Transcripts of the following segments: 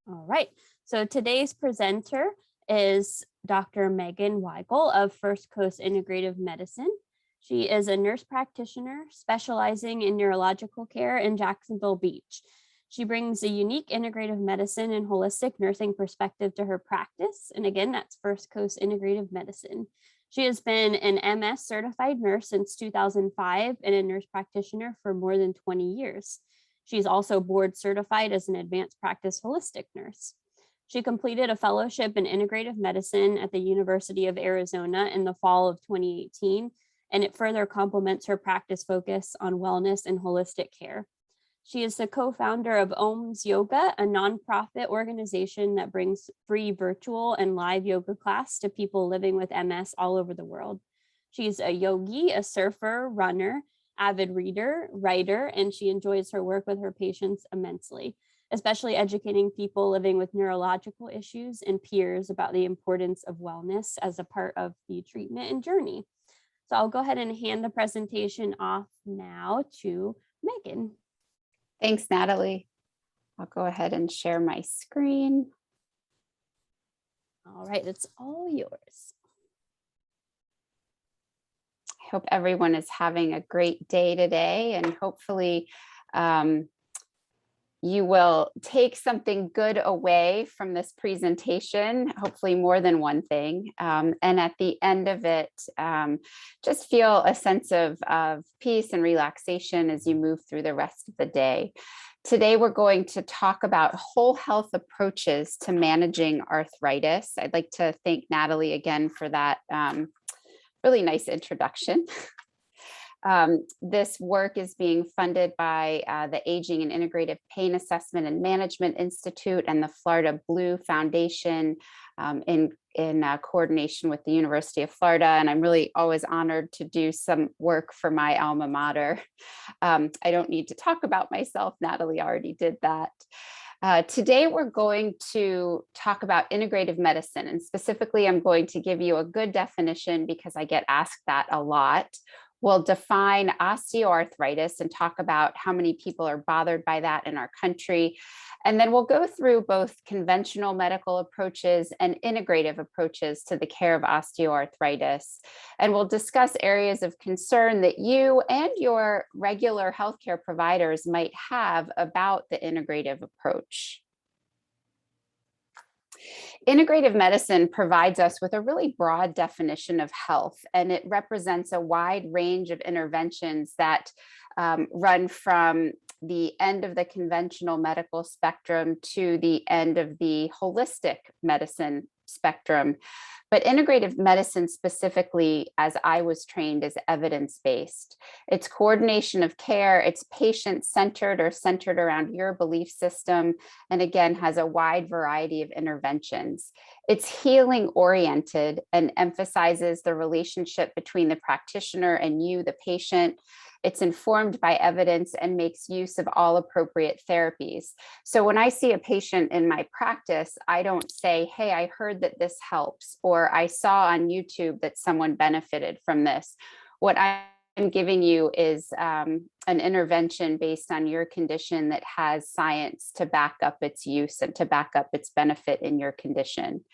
All right. So today's presenter is Dr. Megan Weigel of First Coast Integrative Medicine. She is a nurse practitioner specializing in neurological care in Jacksonville Beach. She brings a unique integrative medicine and holistic nursing perspective to her practice. And again, that's First Coast Integrative Medicine. She has been an MS certified nurse since 2005 and a nurse practitioner for more than 20 years. She's also board certified as an advanced practice holistic nurse. She completed a fellowship in integrative medicine at the University of Arizona in the fall of 2018, and it further complements her practice focus on wellness and holistic care. She is the co-founder of OMS Yoga, a nonprofit organization that brings free virtual and live yoga class to people living with MS all over the world. She's a yogi, a surfer, runner, avid reader, writer, and she enjoys her work with her patients immensely, especially educating people living with neurological issues and peers about the importance of wellness as a part of the treatment and journey. So I'll go ahead and hand the presentation off now to Megan. Thanks, Natalie. I'll go ahead and share my screen. All right, it's all yours. I hope everyone is having a great day today, and hopefully you will take something good away from this presentation, hopefully more than one thing. And at the end of it, just feel a sense of peace and relaxation as you move through the rest of the day. Today, we're going to talk about whole health approaches to managing arthritis. I'd like to thank Natalie again for that really nice introduction. This work is being funded by the Aging and Integrative Pain Assessment and Management Institute and the Florida Blue Foundation in coordination with the University of Florida. And I'm really always honored to do some work for my alma mater. I don't need to talk about myself. Natalie already did that. Today, we're going to talk about integrative medicine, and specifically, I'm going to give you a good definition because I get asked that a lot. We'll define osteoarthritis and talk about how many people are bothered by that in our country. And then we'll go through both conventional medical approaches and integrative approaches to the care of osteoarthritis. And we'll discuss areas of concern that you and your regular healthcare providers might have about the integrative approach. Integrative medicine provides us with a really broad definition of health, and it represents a wide range of interventions that run from the end of the conventional medical spectrum to the end of the holistic medicine spectrum. But integrative medicine specifically, as I was trained, is evidence-based. It's coordination of care, it's patient-centered or centered around your belief system, and again, has a wide variety of interventions. It's healing-oriented and emphasizes the relationship between the practitioner and you, the patient. It's informed by evidence and makes use of all appropriate therapies. So when I see a patient in my practice, I don't say, hey, I heard that this helps, or I saw on YouTube that someone benefited from this. What I'm giving you is an intervention based on your condition that has science to back up its use and to back up its benefit in your condition.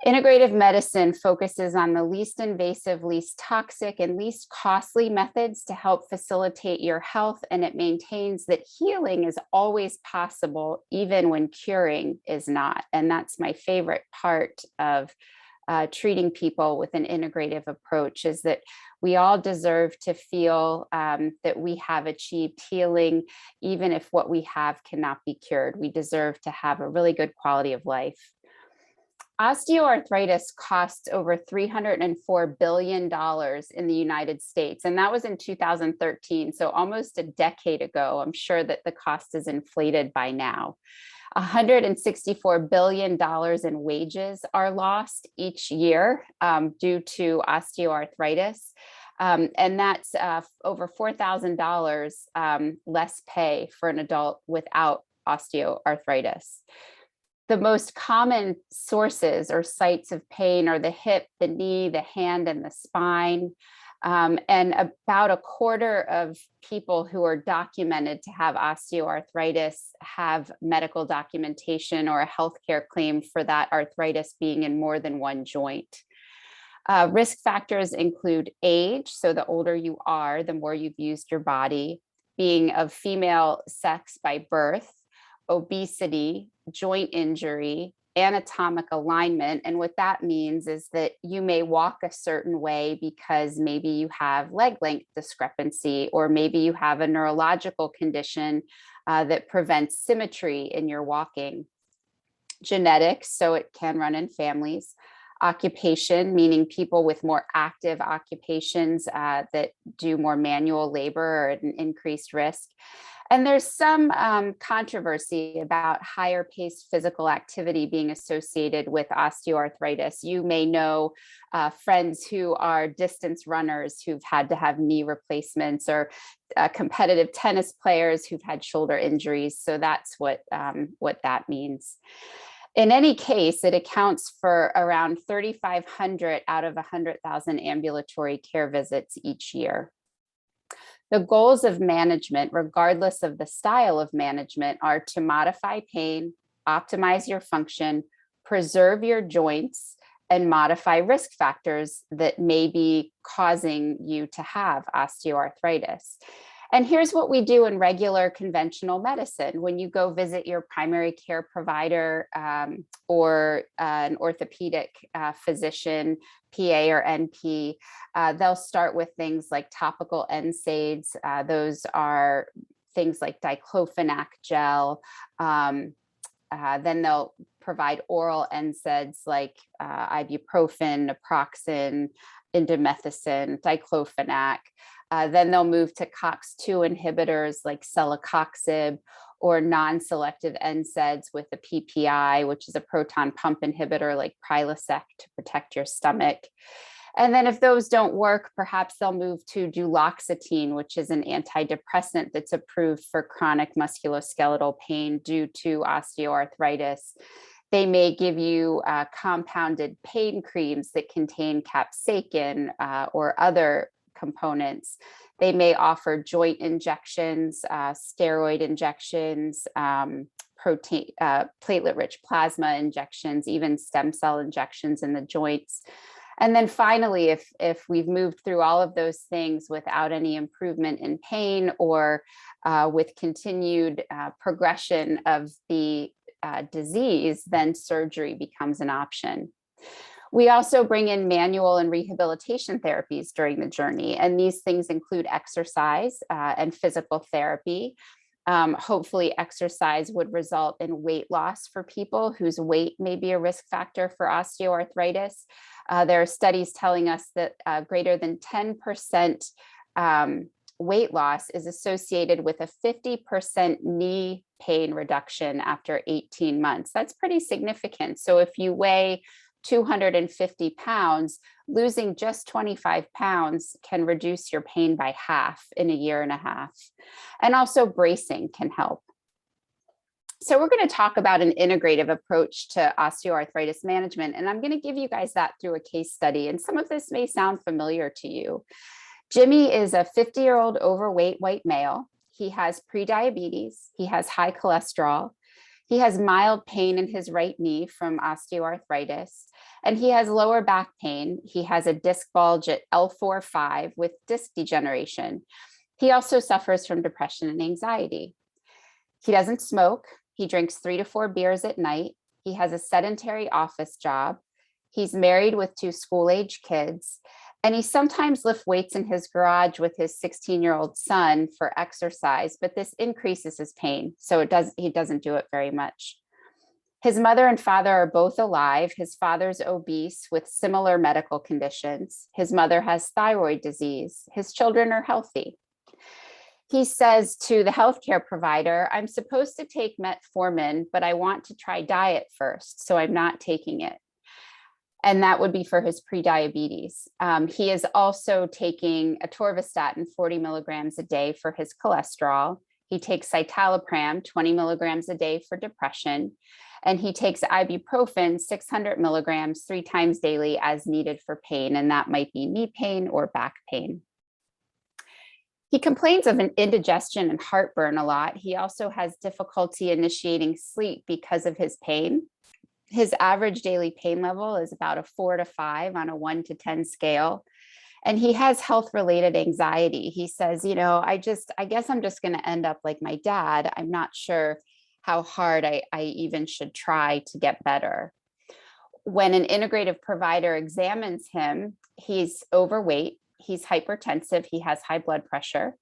Integrative medicine focuses on the least invasive, least toxic, and least costly methods to help facilitate your health, and it maintains that healing is always possible, even when curing is not. And that's my favorite part of treating people with an integrative approach, is that we all deserve to feel that we have achieved healing, even if what we have cannot be cured. We deserve to have a really good quality of life. Osteoarthritis costs over $304 billion in the United States, and that was in 2013, so almost a decade ago. I'm sure that the cost is inflated by now. $164 billion in wages are lost each year due to osteoarthritis, and that's over $4,000 less pay for an adult without osteoarthritis. The most common sources or sites of pain are the hip, the knee, the hand, and the spine. And about a quarter of people who are documented to have osteoarthritis have medical documentation or a healthcare claim for that arthritis being in more than one joint. Risk factors include age. So the older you are, the more you've used your body, being of female sex by birth, obesity, joint injury, anatomic alignment. And what that means is that you may walk a certain way because maybe you have leg length discrepancy, or maybe you have a neurological condition that prevents symmetry in your walking. Genetics, so it can run in families. Occupation, meaning people with more active occupations that do more manual labor or at an increased risk. And there's some controversy about higher paced physical activity being associated with osteoarthritis. You may know friends who are distance runners who've had to have knee replacements, or competitive tennis players who've had shoulder injuries. So that's what that means. In any case, it accounts for around 3,500 out of 100,000 ambulatory care visits each year. The goals of management, regardless of the style of management, are to modify pain, optimize your function, preserve your joints, and modify risk factors that may be causing you to have osteoarthritis. And here's what we do in regular conventional medicine. When you go visit your primary care provider or an orthopedic physician, PA or NP, they'll start with things like topical NSAIDs. Those are things like diclofenac gel. Then they'll provide oral NSAIDs like ibuprofen, naproxen, indomethacin, diclofenac. Then they'll move to COX-2 inhibitors like celecoxib, or non-selective NSAIDs with a PPI, which is a proton pump inhibitor like Prilosec to protect your stomach. And then if those don't work, perhaps they'll move to duloxetine, which is an antidepressant that's approved for chronic musculoskeletal pain due to osteoarthritis. They may give you compounded pain creams that contain capsaicin or other components. They may offer joint injections, steroid injections, platelet-rich plasma injections, even stem cell injections in the joints. And then finally, if we've moved through all of those things without any improvement in pain, or with continued progression of the disease, then surgery becomes an option. We also bring in manual and rehabilitation therapies during the journey, and these things include exercise and physical therapy. Hopefully, exercise would result in weight loss for people whose weight may be a risk factor for osteoarthritis. There are studies telling us that greater than 10% weight loss is associated with a 50% knee pain reduction after 18 months. That's pretty significant. So if you weigh 250 pounds, losing just 25 pounds can reduce your pain by half in a year and a half. And also bracing can help. So we're going to talk about an integrative approach to osteoarthritis management, and I'm going to give you guys that through a case study. And some of this may sound familiar to you. Jimmy is a 50-year-old overweight white male. He has prediabetes. He has high cholesterol. He has mild pain in his right knee from osteoarthritis, and he has lower back pain. He has a disc bulge at L4-5 with disc degeneration. He also suffers from depression and anxiety. He doesn't smoke. He drinks 3 to 4 beers at night. He has a sedentary office job. He's married with 2 school-age kids, and he sometimes lifts weights in his garage with his 16-year-old son for exercise, but this increases his pain, so he doesn't do it very much. His mother and father are both alive. His father's obese with similar medical conditions. His mother has thyroid disease. His children are healthy. He says to the healthcare provider, "I'm supposed to take metformin, but I want to try diet first, so I'm not taking it." And that would be for his prediabetes. He is also taking atorvastatin 40 milligrams a day for his cholesterol. He takes citalopram, 20 milligrams a day for depression, and he takes ibuprofen, 600 milligrams, 3 times daily as needed for pain, and that might be knee pain or back pain. He complains of an indigestion and heartburn a lot. He also has difficulty initiating sleep because of his pain. His average daily pain level is about a 4 to 5 on a 1 to 10 scale. And he has health-related anxiety. He says, I guess I'm just going to end up like my dad. I'm not sure how hard I even should try to get better. When an integrative provider examines him, he's overweight, he's hypertensive, he has high blood pressure.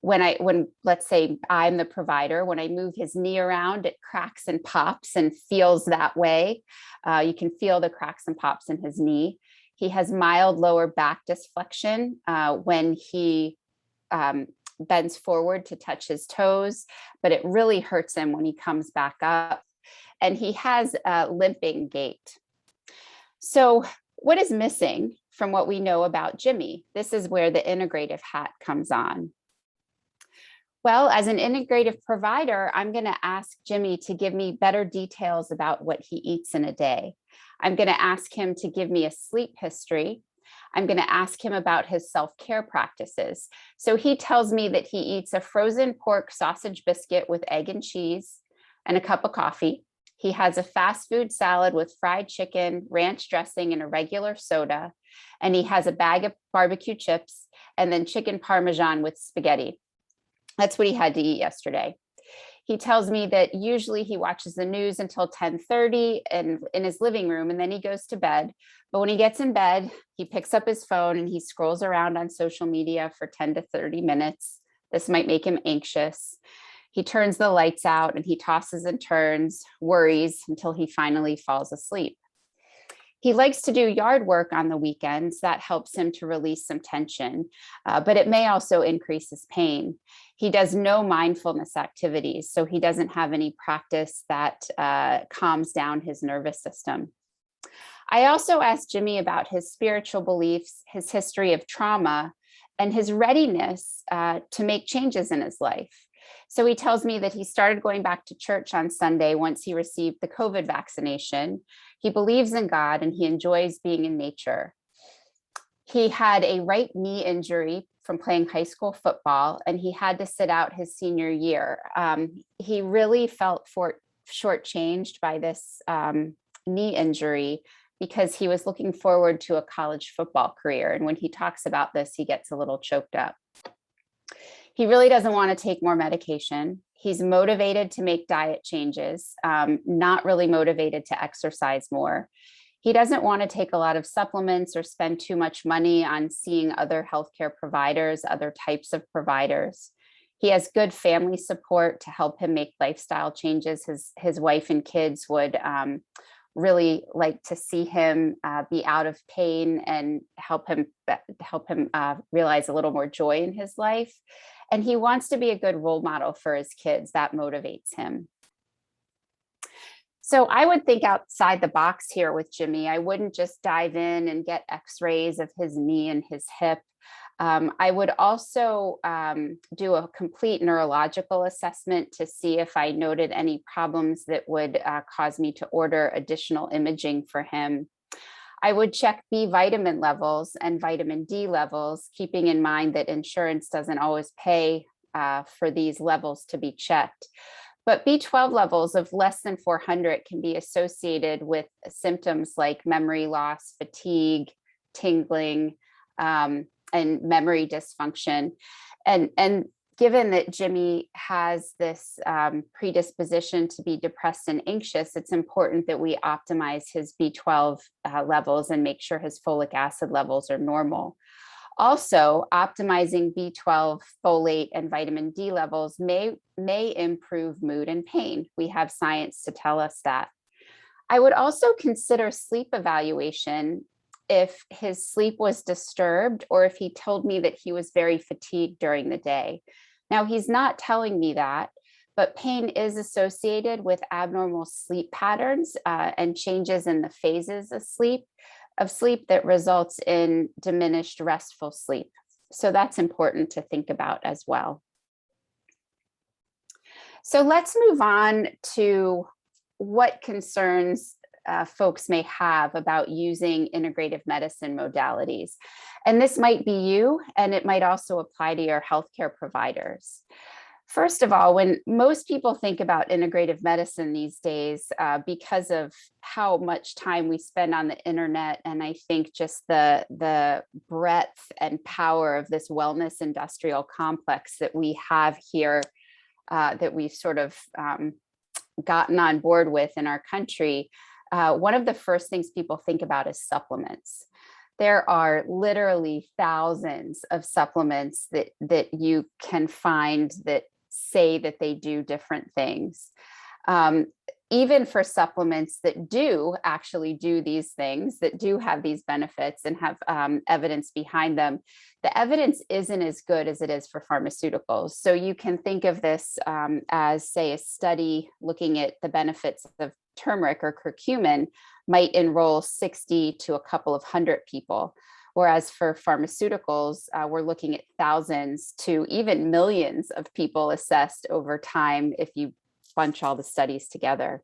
When let's say I'm the provider, when I move his knee around, it cracks and pops and feels that way. You can feel the cracks and pops in his knee. He has mild lower back dysflexion when he bends forward to touch his toes, but it really hurts him when he comes back up. And he has a limping gait. So what is missing from what we know about Jimmy? This is where the integrative hat comes on. Well, as an integrative provider, I'm going to ask Jimmy to give me better details about what he eats in a day. I'm going to ask him to give me a sleep history. I'm going to ask him about his self-care practices. So he tells me that he eats a frozen pork sausage biscuit with egg and cheese and a cup of coffee. He has a fast food salad with fried chicken, ranch dressing, and a regular soda. And he has a bag of barbecue chips and then chicken parmesan with spaghetti. That's what he had to eat yesterday. He tells me that usually he watches the news until 10:30 and in his living room, and then he goes to bed. But when he gets in bed, he picks up his phone and he scrolls around on social media for 10 to 30 minutes. This might make him anxious. He turns the lights out and he tosses and turns, worries until he finally falls asleep. He likes to do yard work on the weekends. That helps him to release some tension, but it may also increase his pain. He does no mindfulness activities, so he doesn't have any practice that calms down his nervous system. I also asked Jimmy about his spiritual beliefs, his history of trauma, and his readiness to make changes in his life. So he tells me that he started going back to church on Sunday once he received the COVID vaccination. He believes in God and he enjoys being in nature. He had a right knee injury from playing high school football, and he had to sit out his senior year. He really felt shortchanged by this knee injury because he was looking forward to a college football career. And when he talks about this, he gets a little choked up. He really doesn't want to take more medication. He's motivated to make diet changes, not really motivated to exercise more. He doesn't want to take a lot of supplements or spend too much money on seeing other healthcare providers, other types of providers. He has good family support to help him make lifestyle changes. His wife and kids would really like to see him be out of pain and help him realize a little more joy in his life. And he wants to be a good role model for his kids. That motivates him. So I would think outside the box here with Jimmy. I wouldn't just dive in and get x-rays of his knee and his hip. I would also do a complete neurological assessment to see if I noted any problems that would cause me to order additional imaging for him. I would check B vitamin levels and vitamin D levels, keeping in mind that insurance doesn't always pay for these levels to be checked. But B12 levels of less than 400 can be associated with symptoms like memory loss, fatigue, tingling, and memory dysfunction. And given that Jimmy has this predisposition to be depressed and anxious, it's important that we optimize his B12 levels and make sure his folic acid levels are normal. Also, optimizing B12, folate, and vitamin D levels may improve mood and pain. We have science to tell us that. I would also consider sleep evaluation if his sleep was disturbed or if he told me that he was very fatigued during the day. Now, he's not telling me that, but pain is associated with abnormal sleep patterns and changes in the phases of sleep that results in diminished restful sleep. So that's important to think about as well. So let's move on to what concerns folks may have about using integrative medicine modalities. And this might be you, and it might also apply to your healthcare providers. First of all, when most people think about integrative medicine these days, because of how much time we spend on the internet, and I think just the breadth and power of this wellness industrial complex that we have here, that we've sort of gotten on board with in our country, one of the first things people think about is supplements. There are literally thousands of supplements that you can find that say that they do different things. Even for supplements that do actually do these things, that do have these benefits and have evidence behind them, the evidence isn't as good as it is for pharmaceuticals. So you can think of this as, say, a study looking at the benefits of turmeric or curcumin might enroll 60 to a couple of hundred people. Whereas for pharmaceuticals, we're looking at thousands to even millions of people assessed over time if you bunch all the studies together.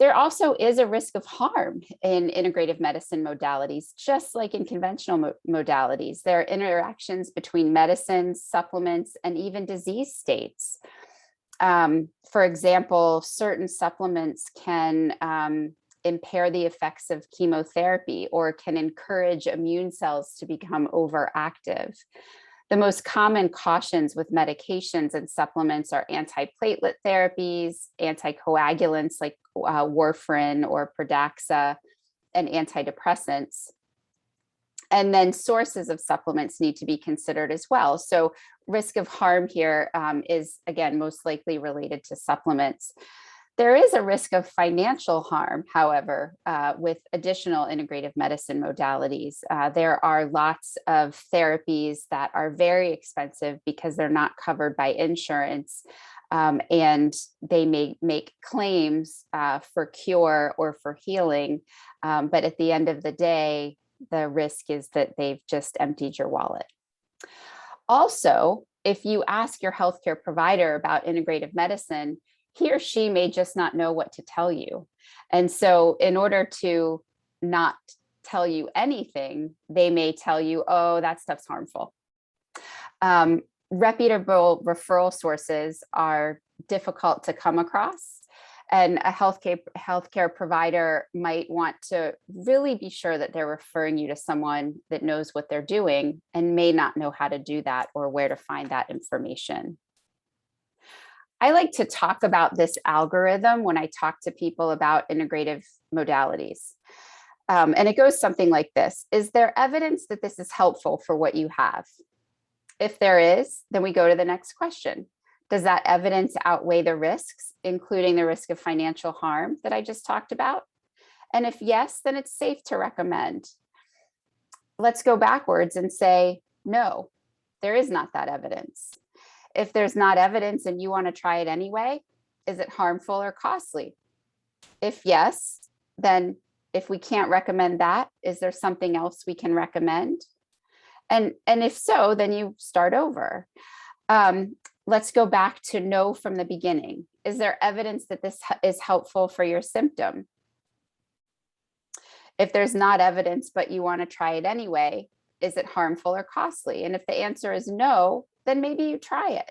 There also is a risk of harm in integrative medicine modalities, just like in conventional modalities. There are interactions between medicines, supplements, and even disease states. For example, certain supplements can impair the effects of chemotherapy or can encourage immune cells to become overactive. The most common cautions with medications and supplements are antiplatelet therapies, anticoagulants like warfarin or Pradaxa, and antidepressants. And then sources of supplements need to be considered as well. So risk of harm here is, again, most likely related to supplements. There is a risk of financial harm, however, with additional integrative medicine modalities. There are lots of therapies that are very expensive because they're not covered by insurance, and they may make claims for cure or for healing. But at the end of the day, the risk is that they've just emptied your wallet. Also, if you ask your healthcare provider about integrative medicine, he or she may just not know what to tell you. And so in order to not tell you anything, they may tell you, oh, that stuff's harmful. Reputable referral sources are difficult to come across. And a healthcare provider might want to really be sure that they're referring you to someone that knows what they're doing and may not know how to do that or where to find that information. I like to talk about this algorithm when I talk to people about integrative modalities. And it goes something like this. Is there evidence that this is helpful for what you have? If there is, then we go to the next question. Does that evidence outweigh the risks, including the risk of financial harm that I just talked about? And if yes, then it's safe to recommend. Let's go backwards and say, no, there is not that evidence. If there's not evidence and you want to try it anyway, is it harmful or costly? If yes, then if we can't recommend that, is there something else we can recommend? And if so, then you start over. Let's go back to no from the beginning. Is there evidence that this is helpful for your symptom? If there's not evidence, but you want to try it anyway, is it harmful or costly? And if the answer is no, then maybe you try it.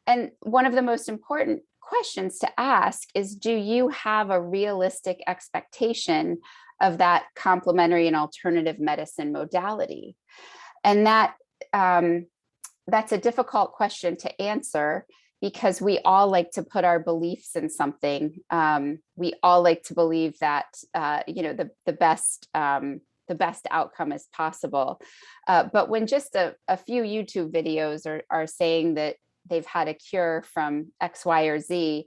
And one of the most important questions to ask is, do you have a realistic expectation of that complementary and alternative medicine modality? And that's a difficult question to answer because we all like to put our beliefs in something. We all like to believe that the best outcome is possible. But when just a few YouTube videos are saying that they've had a cure from X, Y, or Z,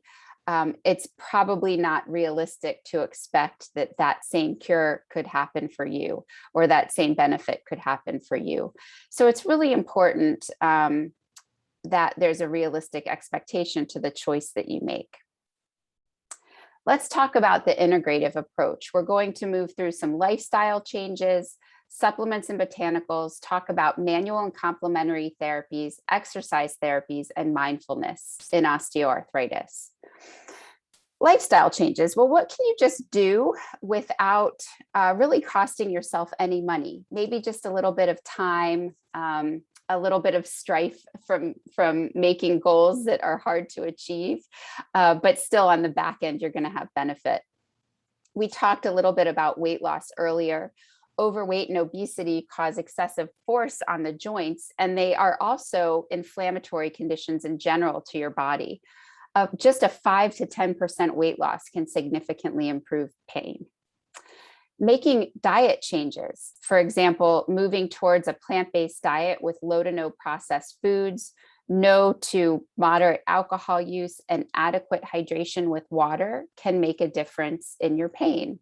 it's probably not realistic to expect that same cure could happen for you or that same benefit could happen for you. So it's really important that there's a realistic expectation to the choice that you make. Let's talk about the integrative approach. We're going to move through some lifestyle changes, Supplements and botanicals talk about manual and complementary therapies, exercise therapies, and mindfulness in osteoarthritis. Lifestyle changes. Well, what can you just do without really costing yourself any money? Maybe just a little bit of time, a little bit of strife from making goals that are hard to achieve, but still on the back end, you're going to have benefit. We talked a little bit about weight loss earlier. Overweight and obesity cause excessive force on the joints, and they are also inflammatory conditions in general to your body. Just a 5 to 10% weight loss can significantly improve pain. Making diet changes, for example, moving towards a plant-based diet with low to no processed foods, no to moderate alcohol use, and adequate hydration with water can make a difference in your pain.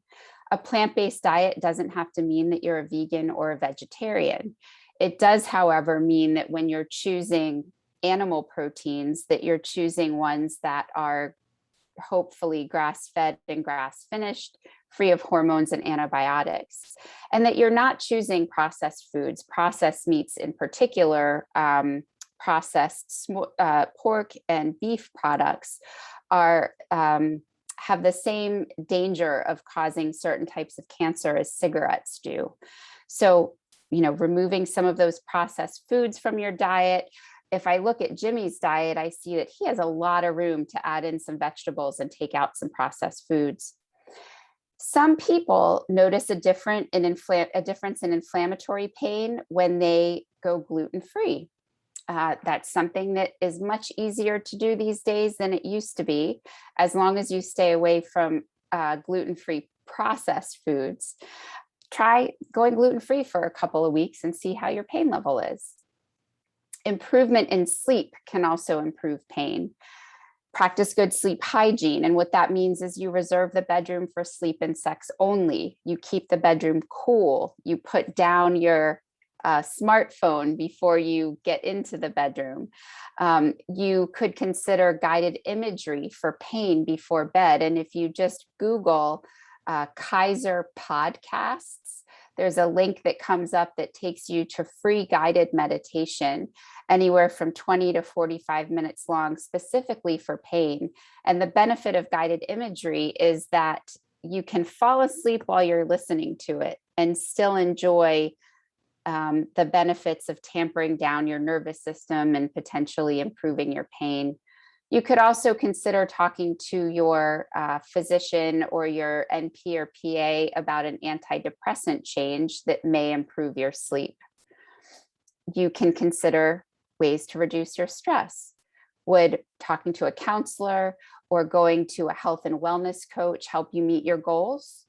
A plant-based diet doesn't have to mean that you're a vegan or a vegetarian. It does, however, mean that when you're choosing animal proteins, that you're choosing ones that are hopefully grass-fed and grass-finished, free of hormones and antibiotics, and that you're not choosing processed foods. Processed meats in particular, processed pork and beef products are have the same danger of causing certain types of cancer as cigarettes do. So, removing some of those processed foods from your diet. If I look at Jimmy's diet, I see that he has a lot of room to add in some vegetables and take out some processed foods. Some people notice a difference in inflammatory pain when they go gluten-free. That's something that is much easier to do these days than it used to be, as long as you stay away from gluten-free processed foods. Try going gluten-free for a couple of weeks and see how your pain level is. Improvement in sleep can also improve pain. Practice good sleep hygiene. And what that means is you reserve the bedroom for sleep and sex only. You keep the bedroom cool. You put down your smartphone before you get into the bedroom. You could consider guided imagery for pain before bed. And if you just Google Kaiser podcasts, there's a link that comes up that takes you to free guided meditation, anywhere from 20 to 45 minutes long, specifically for pain. And the benefit of guided imagery is that you can fall asleep while you're listening to it and still enjoy the benefits of tampering down your nervous system and potentially improving your pain. You could also consider talking to your physician or your NP or PA about an antidepressant change that may improve your sleep. You can consider ways to reduce your stress. Would talking to a counselor or going to a health and wellness coach help you meet your goals?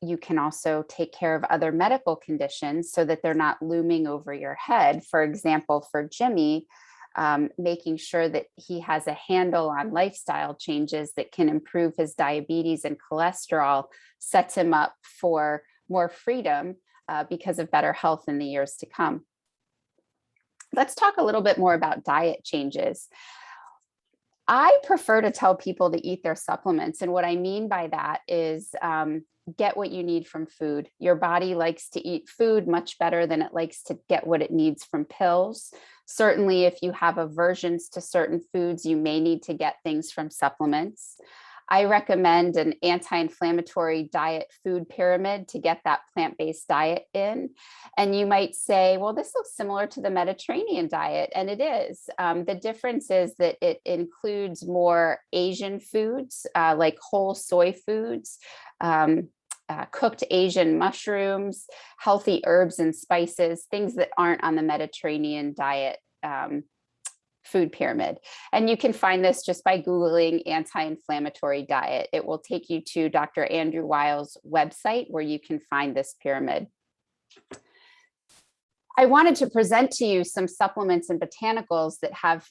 You can also take care of other medical conditions so that they're not looming over your head. For example, for Jimmy, making sure that he has a handle on lifestyle changes that can improve his diabetes and cholesterol sets him up for more freedom because of better health in the years to come. Let's talk a little bit more about diet changes. I prefer to tell people to eat their supplements. And what I mean by that is get what you need from food. Your body likes to eat food much better than it likes to get what it needs from pills. Certainly, if you have aversions to certain foods, you may need to get things from supplements. I recommend an anti-inflammatory diet food pyramid to get that plant-based diet in. And you might say, well, this looks similar to the Mediterranean diet, and it is. The difference is that it includes more Asian foods, like whole soy foods, cooked Asian mushrooms, healthy herbs and spices, things that aren't on the Mediterranean diet food pyramid. And you can find this just by Googling anti-inflammatory diet. It will take you to Dr. Andrew Weil's website where you can find this pyramid. I wanted to present to you some supplements and botanicals that have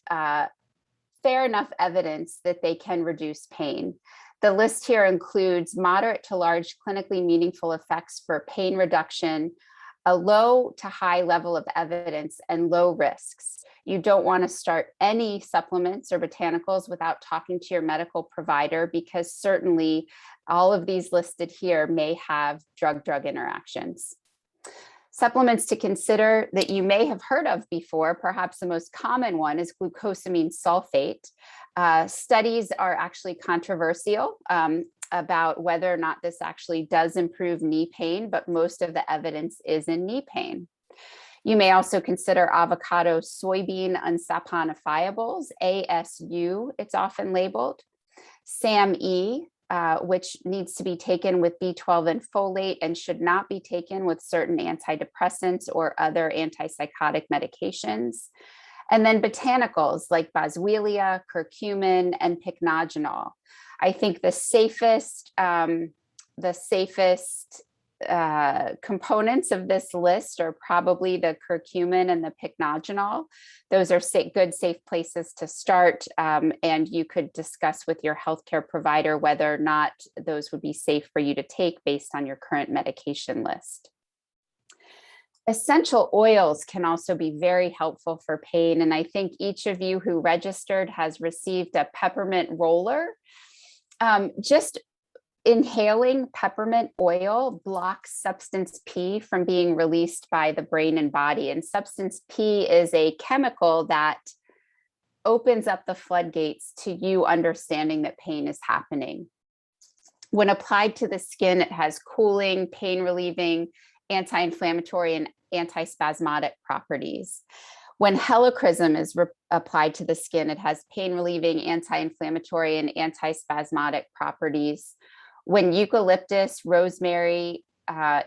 fair enough evidence that they can reduce pain. The list here includes moderate to large clinically meaningful effects for pain reduction, a low to high level of evidence, and low risks. You don't want to start any supplements or botanicals without talking to your medical provider, because certainly all of these listed here may have drug-drug interactions. Supplements to consider that you may have heard of before, perhaps the most common one is glucosamine sulfate. Studies are actually controversial about whether or not this actually does improve knee pain, but most of the evidence is in knee pain. You may also consider avocado soybean unsaponifiables, ASU, it's often labeled. SAMe, which needs to be taken with B12 and folate and should not be taken with certain antidepressants or other antipsychotic medications. And then botanicals like boswellia, curcumin, and pycnogenol. I think the safest components of this list are probably the curcumin and the pycnogenol. Those are good, safe places to start, and you could discuss with your healthcare provider whether or not those would be safe for you to take based on your current medication list. Essential oils can also be very helpful for pain, and I think each of you who registered has received a peppermint roller. Just inhaling peppermint oil blocks substance P from being released by the brain and body. And substance P is a chemical that opens up the floodgates to you understanding that pain is happening. When applied to the skin, it has cooling, pain relieving, anti-inflammatory, and antispasmodic properties. When helichrysum is applied to the skin, it has pain relieving, anti-inflammatory, and antispasmodic properties. When eucalyptus, rosemary,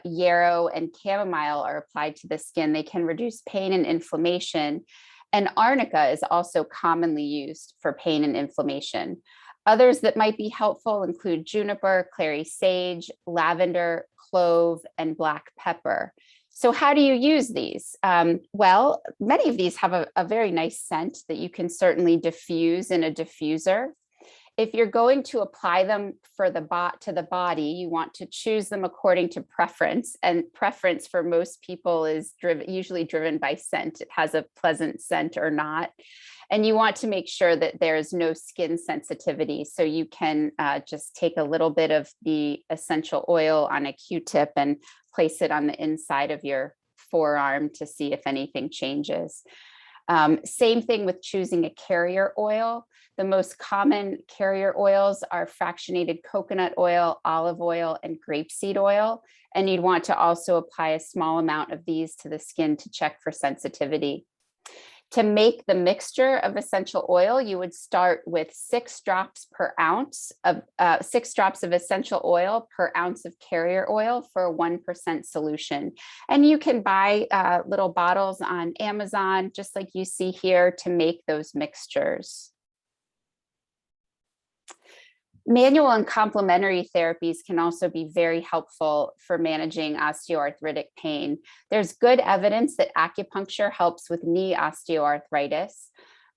yarrow, and chamomile are applied to the skin, they can reduce pain and inflammation. And arnica is also commonly used for pain and inflammation. Others that might be helpful include juniper, clary sage, lavender, clove, and black pepper. So how do you use these? Well, many of these have a very nice scent that you can certainly diffuse in a diffuser. If you're going to apply them to the body, you want to choose them according to preference, and preference for most people is usually driven by scent. It has a pleasant scent or not. And you want to make sure that there's no skin sensitivity. So you can just take a little bit of the essential oil on a Q-tip and place it on the inside of your forearm to see if anything changes. Same thing with choosing a carrier oil. The most common carrier oils are fractionated coconut oil, olive oil, and grapeseed oil. And you'd want to also apply a small amount of these to the skin to check for sensitivity. To make the mixture of essential oil, you would start with 6 drops of essential oil per ounce of carrier oil for a 1% solution. And you can buy little bottles on Amazon, just like you see here, to make those mixtures. Manual and complementary therapies can also be very helpful for managing osteoarthritic pain. There's good evidence that acupuncture helps with knee osteoarthritis.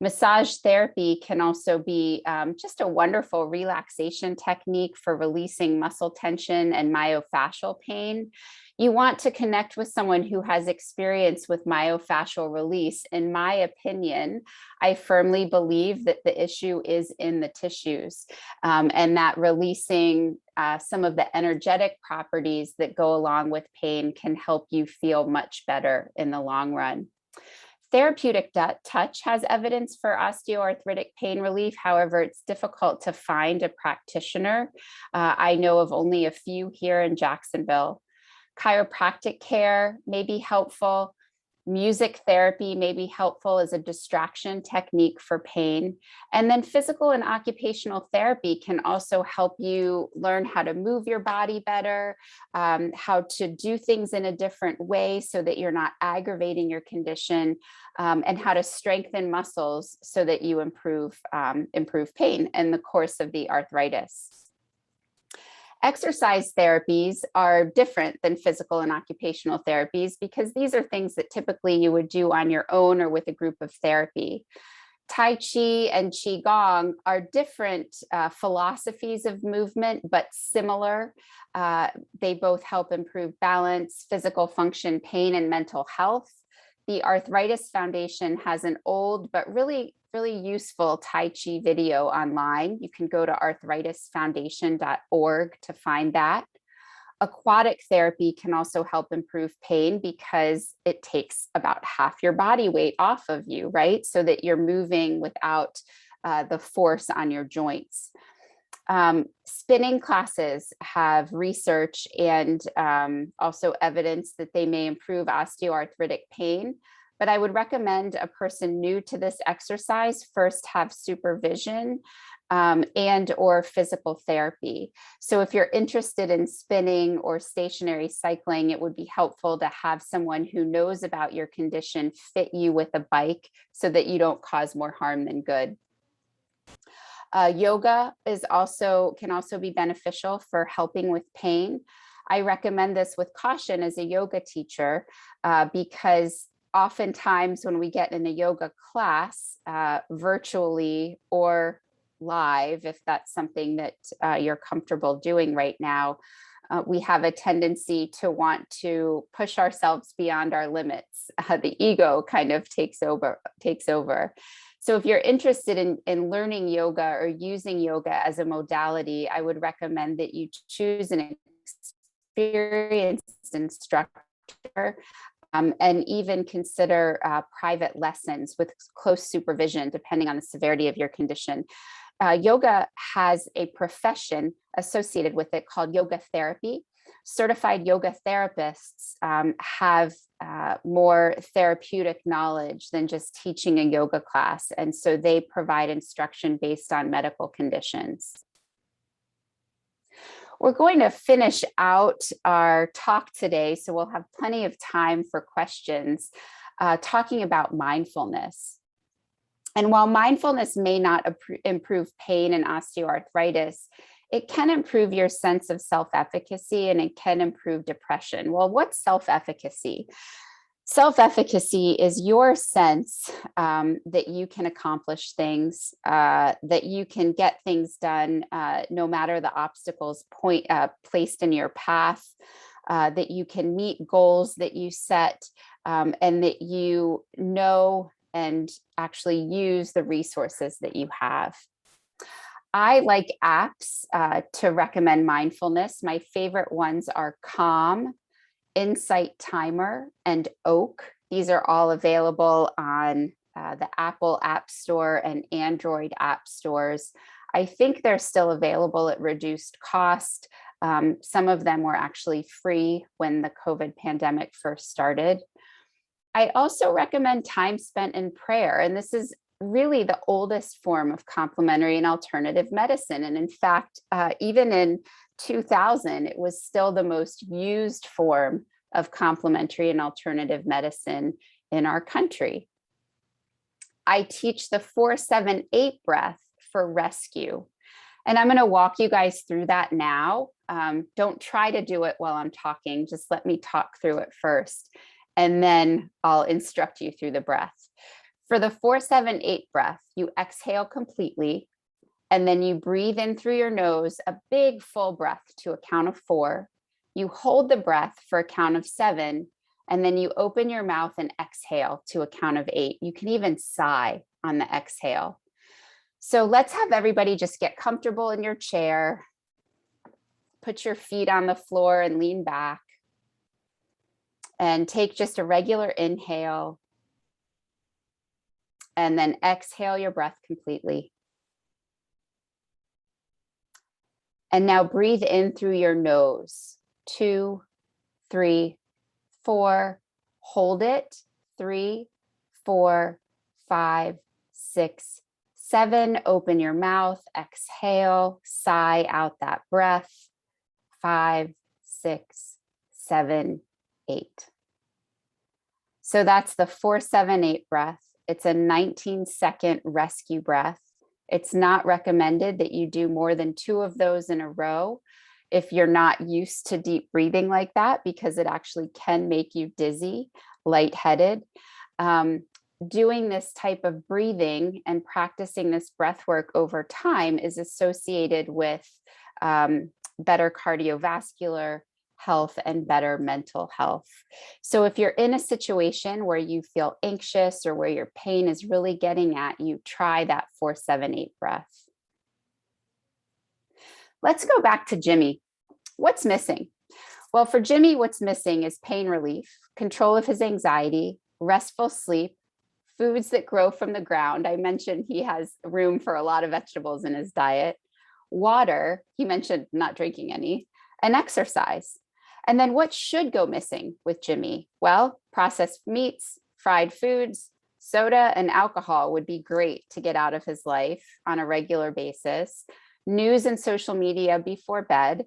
Massage therapy can also be just a wonderful relaxation technique for releasing muscle tension and myofascial pain. You want to connect with someone who has experience with myofascial release. In my opinion, I firmly believe that the issue is in the tissues, and that releasing some of the energetic properties that go along with pain can help you feel much better in the long run. Therapeutic touch has evidence for osteoarthritic pain relief. However, it's difficult to find a practitioner. I know of only a few here in Jacksonville. Chiropractic care may be helpful. Music therapy may be helpful as a distraction technique for pain. And then physical and occupational therapy can also help you learn how to move your body better, how to do things in a different way so that you're not aggravating your condition, and how to strengthen muscles so that you improve pain in the course of the arthritis. Exercise therapies are different than physical and occupational therapies because these are things that typically you would do on your own or with a group of therapy. Tai Chi and Qigong are different philosophies of movement, but similar. They both help improve balance, physical function, pain, and mental health. The Arthritis Foundation has an old but really useful Tai Chi video online. You can go to arthritisfoundation.org to find that. Aquatic therapy can also help improve pain because it takes about half your body weight off of you, right? So that you're moving without the force on your joints. Spinning classes have research and also evidence that they may improve osteoarthritic pain. But I would recommend a person new to this exercise first have supervision and or physical therapy. So if you're interested in spinning or stationary cycling, it would be helpful to have someone who knows about your condition fit you with a bike so that you don't cause more harm than good. Yoga can also be beneficial for helping with pain. I recommend this with caution as a yoga teacher because oftentimes when we get in a yoga class, virtually or live, if that's something that you're comfortable doing right now, we have a tendency to want to push ourselves beyond our limits. The ego kind of takes over. So if you're interested in learning yoga or using yoga as a modality, I would recommend that you choose an experienced instructor and even consider private lessons with close supervision, depending on the severity of your condition. Yoga has a profession associated with it called yoga therapy. Certified yoga therapists have more therapeutic knowledge than just teaching a yoga class. And so they provide instruction based on medical conditions. We're going to finish out our talk today, so we'll have plenty of time for questions, talking about mindfulness. And while mindfulness may not improve pain and osteoarthritis, it can improve your sense of self-efficacy and it can improve depression. Well, what's self-efficacy? Self-efficacy is your sense that you can accomplish things, that you can get things done no matter the obstacles placed in your path, that you can meet goals that you set, and that you know and actually use the resources that you have. I like apps to recommend mindfulness. My favorite ones are Calm, Insight Timer, and Oak. These are all available on the Apple App Store and Android app stores. I think they're still available at reduced cost. Some of them were actually free when the COVID pandemic first started. I also recommend time spent in prayer, and this is really the oldest form of complementary and alternative medicine. And in fact, even in 2000, it was still the most used form of complementary and alternative medicine in our country. I teach the 4-7-8 breath for rescue. And I'm going to walk you guys through that now. Don't try to do it while I'm talking. Just let me talk through it first. And then I'll instruct you through the breath. For the 4-7-8 breath, you exhale completely, and then you breathe in through your nose, a big full breath to a count of 4. You hold the breath for a count of 7, and then you open your mouth and exhale to a count of 8. You can even sigh on the exhale. So let's have everybody just get comfortable in your chair. Put your feet on the floor and lean back. And take just a regular inhale. And then exhale your breath completely. And now breathe in through your nose. 2, 3, 4. Hold it. 3, 4, 5, 6, 7. Open your mouth. Exhale. Sigh out that breath. 5, 6, 7, 8. So that's the 4-7-8 breath. It's a 19-second rescue breath. It's not recommended that you do more than 2 of those in a row if you're not used to deep breathing like that, because it actually can make you dizzy, lightheaded. Doing this type of breathing and practicing this breath work over time is associated with better cardiovascular health and better mental health. So if you're in a situation where you feel anxious or where your pain is really getting at you, try that 4-7-8 breath. Let's go back to Jimmy. What's missing? Well, for Jimmy, what's missing is pain relief, control of his anxiety, restful sleep, foods that grow from the ground. I mentioned he has room for a lot of vegetables in his diet, water, he mentioned not drinking any, and exercise. And then what should go missing with Jimmy? Well, processed meats, fried foods, soda, and alcohol would be great to get out of his life on a regular basis. News and social media before bed,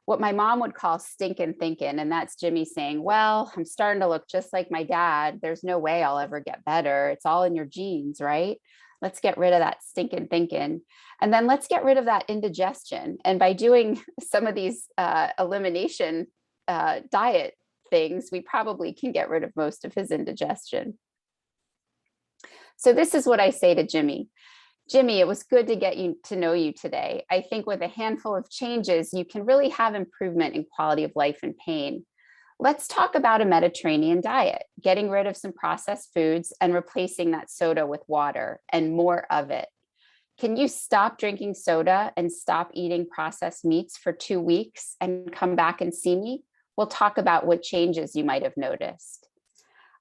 what my mom would call stinking thinking. And that's Jimmy saying, well, I'm starting to look just like my dad. There's no way I'll ever get better. It's all in your genes, right? Let's get rid of that stinking thinking. And then let's get rid of that indigestion. And by doing some of these elimination diet things, we probably can get rid of most of his indigestion. So this is what I say to Jimmy. Jimmy, it was good to get you to know you today. I think with a handful of changes, you can really have improvement in quality of life and pain. Let's talk about a Mediterranean diet, getting rid of some processed foods and replacing that soda with water and more of it. Can you stop drinking soda and stop eating processed meats for 2 weeks and come back and see me? We'll talk about what changes you might have noticed.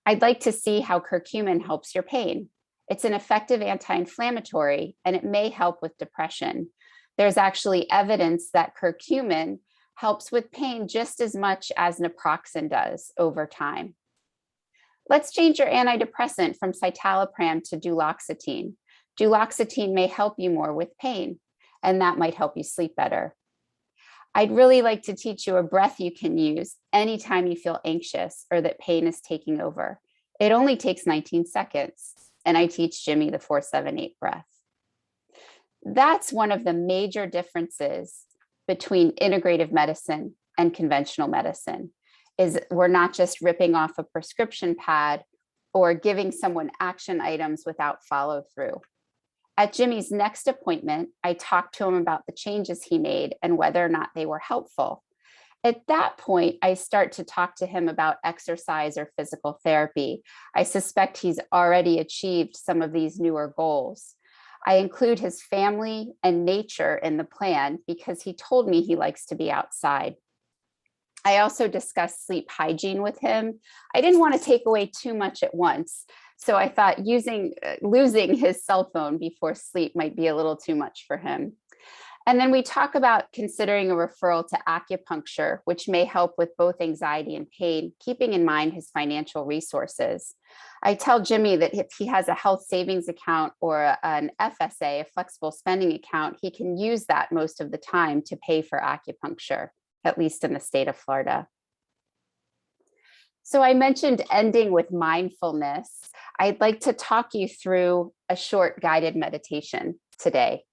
I'd like to see how curcumin helps your pain. It's an effective anti-inflammatory, and it may help with depression. There's actually evidence that curcumin helps with pain just as much as naproxen does over time. Let's change your antidepressant from citalopram to duloxetine. Duloxetine may help you more with pain, and that might help you sleep better. I'd really like to teach you a breath you can use anytime you feel anxious or that pain is taking over. It only takes 19 seconds. And I teach Jimmy the 4-7-8 breath. That's one of the major differences between integrative medicine and conventional medicine, is we're not just ripping off a prescription pad or giving someone action items without follow through. At Jimmy's next appointment, I talked to him about the changes he made and whether or not they were helpful. At that point, I start to talk to him about exercise or physical therapy. I suspect he's already achieved some of these newer goals. I include his family and nature in the plan because he told me he likes to be outside. I also discussed sleep hygiene with him. I didn't want to take away too much at once, so I thought losing his cell phone before sleep might be a little too much for him. And then we talk about considering a referral to acupuncture, which may help with both anxiety and pain, keeping in mind his financial resources. I tell Jimmy that if he has a health savings account or an FSA, a flexible spending account, he can use that most of the time to pay for acupuncture, at least in the state of Florida. So I mentioned ending with mindfulness. I'd like to talk you through a short guided meditation today.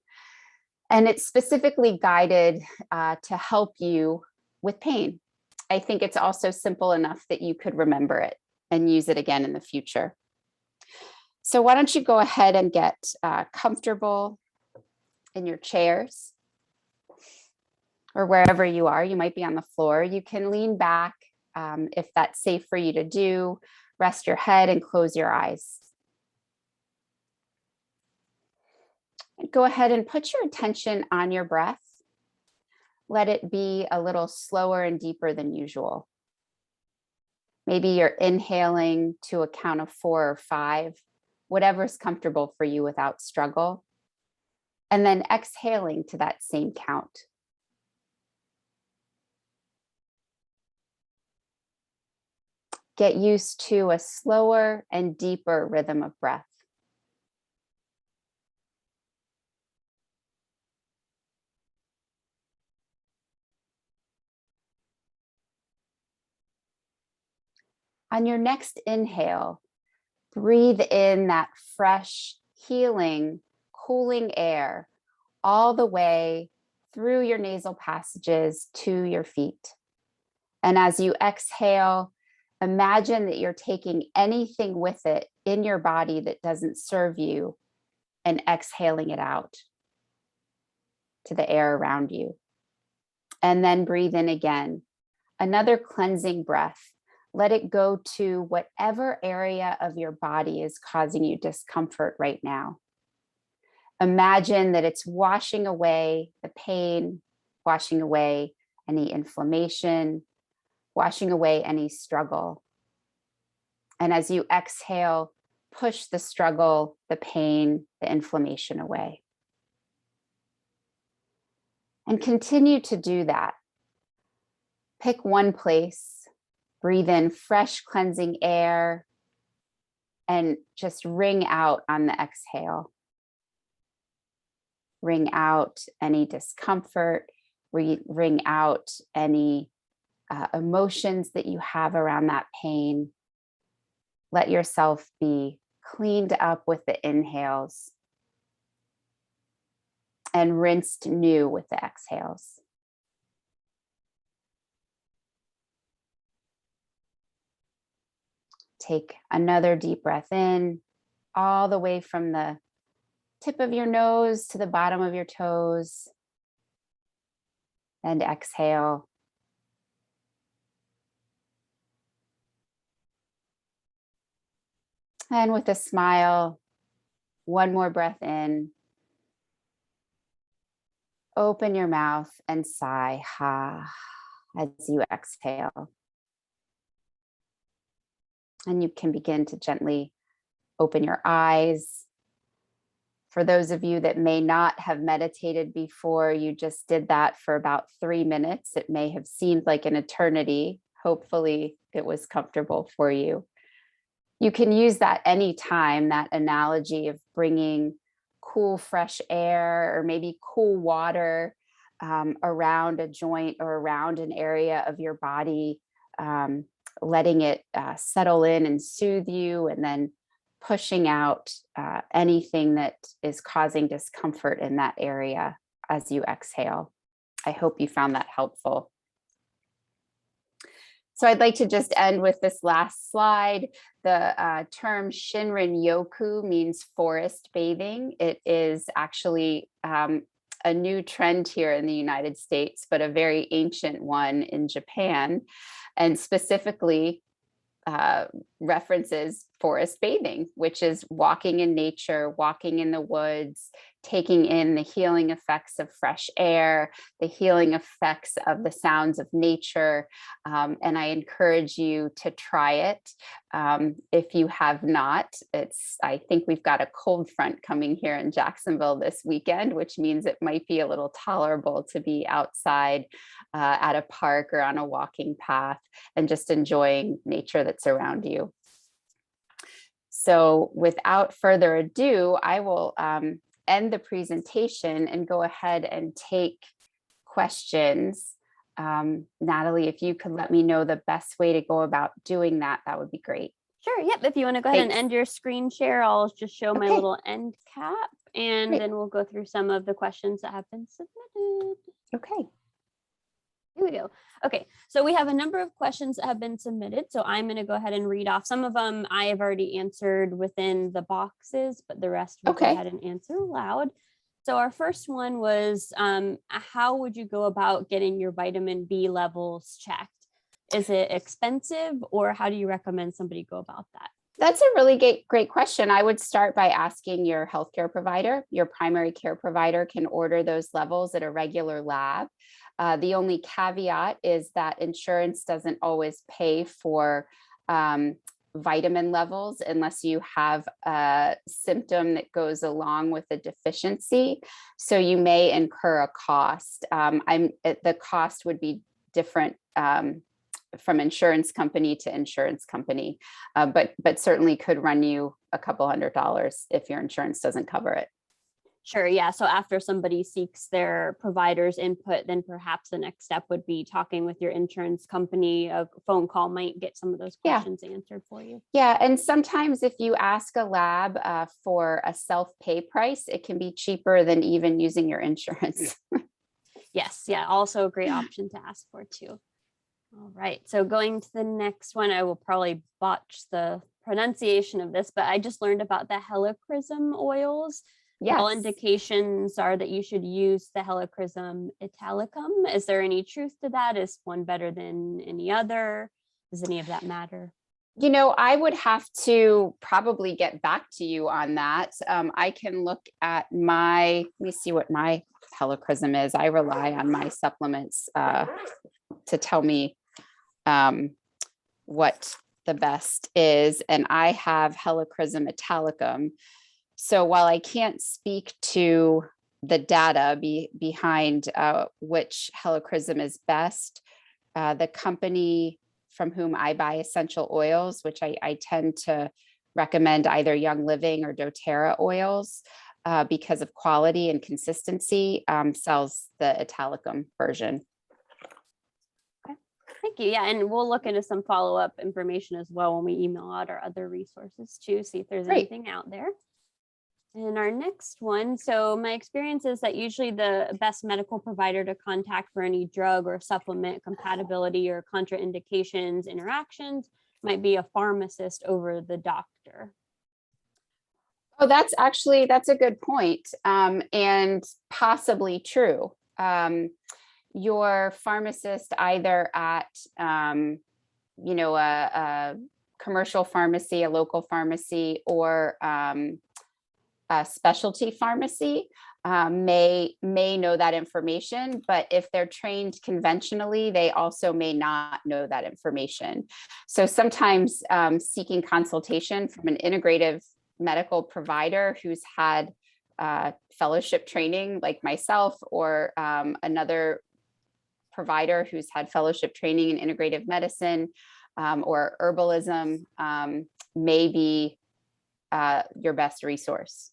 And it's specifically guided to help you with pain. I think it's also simple enough that you could remember it and use it again in the future. So why don't you go ahead and get comfortable in your chairs or wherever you are. You might be on the floor. You can lean back if that's safe for you to do. Rest your head and close your eyes. Go ahead and put your attention on your breath. Let it be a little slower and deeper than usual. Maybe you're inhaling to a count of 4 or 5, whatever's comfortable for you without struggle. And then exhaling to that same count. Get used to a slower and deeper rhythm of breath. On your next inhale, breathe in that fresh, healing, cooling air all the way through your nasal passages to your feet. And as you exhale, imagine that you're taking anything with it in your body that doesn't serve you and exhaling it out to the air around you. And then breathe in again, another cleansing breath. Let it go to whatever area of your body is causing you discomfort right now. Imagine that it's washing away the pain, washing away any inflammation, washing away any struggle. And as you exhale, push the struggle, the pain, the inflammation away. And continue to do that. Pick one place, breathe in fresh cleansing air, and just wring out on the exhale. Wring out any discomfort, wring out any emotions that you have around that pain. Let yourself be cleaned up with the inhales and rinsed new with the exhales. Take another deep breath in, all the way from the tip of your nose to the bottom of your toes. And exhale. And with a smile, one more breath in. Open your mouth and sigh, ha, as you exhale. And you can begin to gently open your eyes. For those of you that may not have meditated before, you just did that for about 3 minutes. It may have seemed like an eternity. Hopefully it was comfortable for you. You can use that anytime, that analogy of bringing cool, fresh air or maybe cool water around a joint or around an area of your body, letting it settle in and soothe you, and then pushing out anything that is causing discomfort in that area as you exhale. I hope you found that helpful. So I'd like to just end with this last slide. The term Shinrin Yoku means forest bathing. It is actually a new trend here in the United States, but a very ancient one in Japan, and specifically references forest bathing, which is walking in nature, walking in the woods, taking in the healing effects of fresh air, the healing effects of the sounds of nature. And I encourage you to try it. If you have not, I think we've got a cold front coming here in Jacksonville this weekend, which means it might be a little tolerable to be outside at a park or on a walking path and just enjoying nature that's around you. So without further ado, I will end the presentation and go ahead and take questions. Natalie, if you could let me know the best way to go about doing that, that would be great. Sure. Yep. If you want to go ahead and end your screen share, I'll just show my little end cap, and then we'll go through some of the questions that have been submitted. Okay. Here we go. Okay, so we have a number of questions that have been submitted. So I'm going to go ahead and read off. Some of them I have already answered within the boxes, but the rest we'll go ahead and answer aloud. So our first one was, how would you go about getting your vitamin B levels checked? Is it expensive, or how do you recommend somebody go about that? That's a really great question. I would start by asking your healthcare provider. Your primary care provider can order those levels at a regular lab. The only caveat is that insurance doesn't always pay for vitamin levels unless you have a symptom that goes along with a deficiency. So you may incur a cost. The cost would be different from insurance company to insurance company, but certainly could run you a couple $100s if your insurance doesn't cover it. Sure. Yeah. So after somebody seeks their provider's input, then perhaps the next step would be talking with your insurance company. A phone call might get some of those questions answered for you. Yeah. And sometimes if you ask a lab for a self-pay price, it can be cheaper than even using your insurance. Yes. Yeah. Also a great option to ask for too. All right. So going to the next one, I will probably botch the pronunciation of this, but I just learned about the helichrysum oils. Yes. All indications are that you should use the Helichrysum italicum. Is there any truth to that? Is one better than any other? Does any of that matter? You know, I would have to probably get back to you on that. I can look at let me see what my Helichrysum is. I rely on my supplements to tell me what the best is. And I have Helichrysum italicum. So while I can't speak to the data behind which helichrysum is best, the company from whom I buy essential oils, which I tend to recommend either Young Living or doTERRA oils because of quality and consistency, sells the italicum version. Okay, thank you. Yeah, and we'll look into some follow-up information as well when we email out our other resources too, see if there's anything out there. And our next one, so my experience is that usually the best medical provider to contact for any drug or supplement compatibility or contraindications interactions might be a pharmacist over the doctor. Oh, that's a good point, and possibly true. Your pharmacist either at, a commercial pharmacy, a local pharmacy, or a specialty pharmacy may know that information, but if they're trained conventionally, they also may not know that information. So sometimes seeking consultation from an integrative medical provider who's had fellowship training like myself, or another provider who's had fellowship training in integrative medicine or herbalism may be your best resource.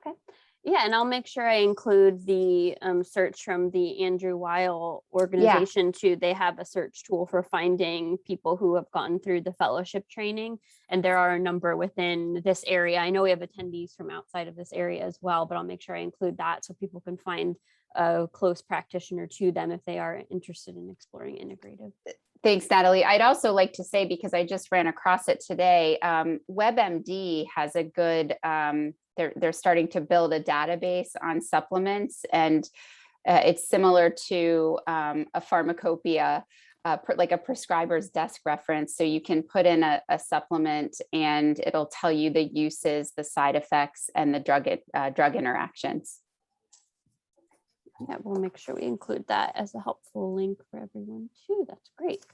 Okay. Yeah, and I'll make sure I include the search from the Andrew Weil organization too. They have a search tool for finding people who have gone through the fellowship training, and there are a number within this area. I know we have attendees from outside of this area as well, but I'll make sure I include that so people can find a close practitioner to them if they are interested in exploring integrative. Thanks, Natalie. I'd also like to say, because I just ran across it today, WebMD has a good, they're starting to build a database on supplements, and it's similar to a pharmacopoeia, like a prescriber's desk reference. So you can put in a supplement and it'll tell you the uses, the side effects, and the drug interactions. Yeah, we'll make sure we include that as a helpful link for everyone too. That's great.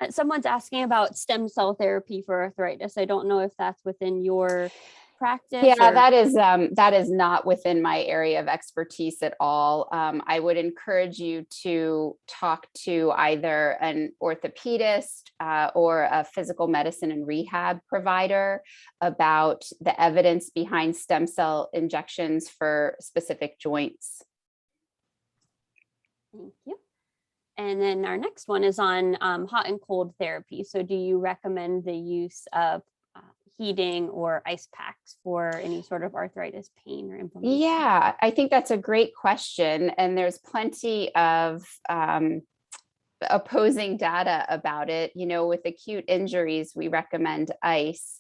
Someone's asking about stem cell therapy for arthritis. I don't know if that's within your practice. Yeah, that is not within my area of expertise at all. I would encourage you to talk to either an orthopedist or a physical medicine and rehab provider about the evidence behind stem cell injections for specific joints. Thank you. And then our next one is on hot and cold therapy. So do you recommend the use of heating or ice packs for any sort of arthritis pain or inflammation? Yeah, I think that's a great question. And there's plenty of opposing data about it. You know, with acute injuries, we recommend ice.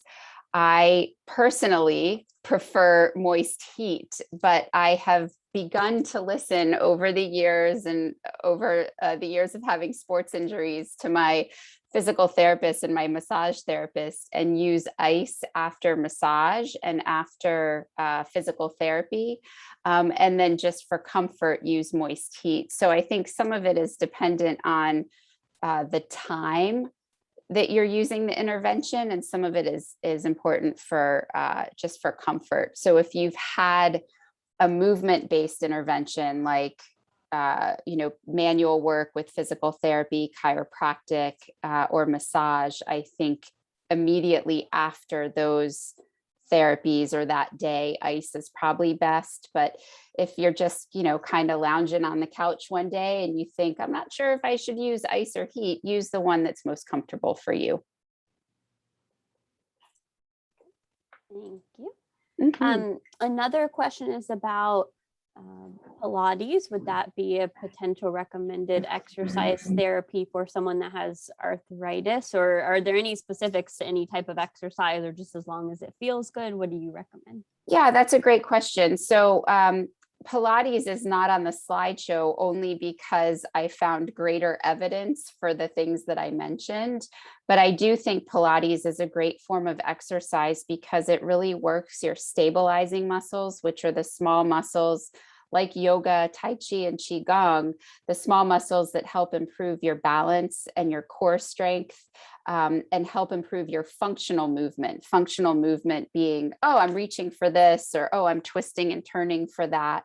I personally prefer moist heat, but I have begun to listen over the years and over the years of having sports injuries to my physical therapist and my massage therapist, and use ice after massage and after physical therapy. And then just for comfort, use moist heat. So I think some of it is dependent on the time that you're using the intervention, and some of it is important for just for comfort. So if you've had a movement-based intervention like manual work with physical therapy, chiropractic, or massage, I think immediately after those therapies or that day, ice is probably best. But if you're just, kind of lounging on the couch one day and you think, I'm not sure if I should use ice or heat, use the one that's most comfortable for you. Thank you. Mm-hmm. Another question is about Pilates. Would that be a potential recommended exercise therapy for someone that has arthritis, or are there any specifics to any type of exercise, or just as long as it feels good? What do you recommend? Yeah, that's a great question. So Pilates is not on the slideshow only because I found greater evidence for the things that I mentioned. But I do think Pilates is a great form of exercise because it really works your stabilizing muscles, which are the small muscles like yoga, Tai Chi, and Qigong, the small muscles that help improve your balance and your core strength, and help improve your functional movement. Functional movement being, oh, I'm reaching for this, or oh, I'm twisting and turning for that.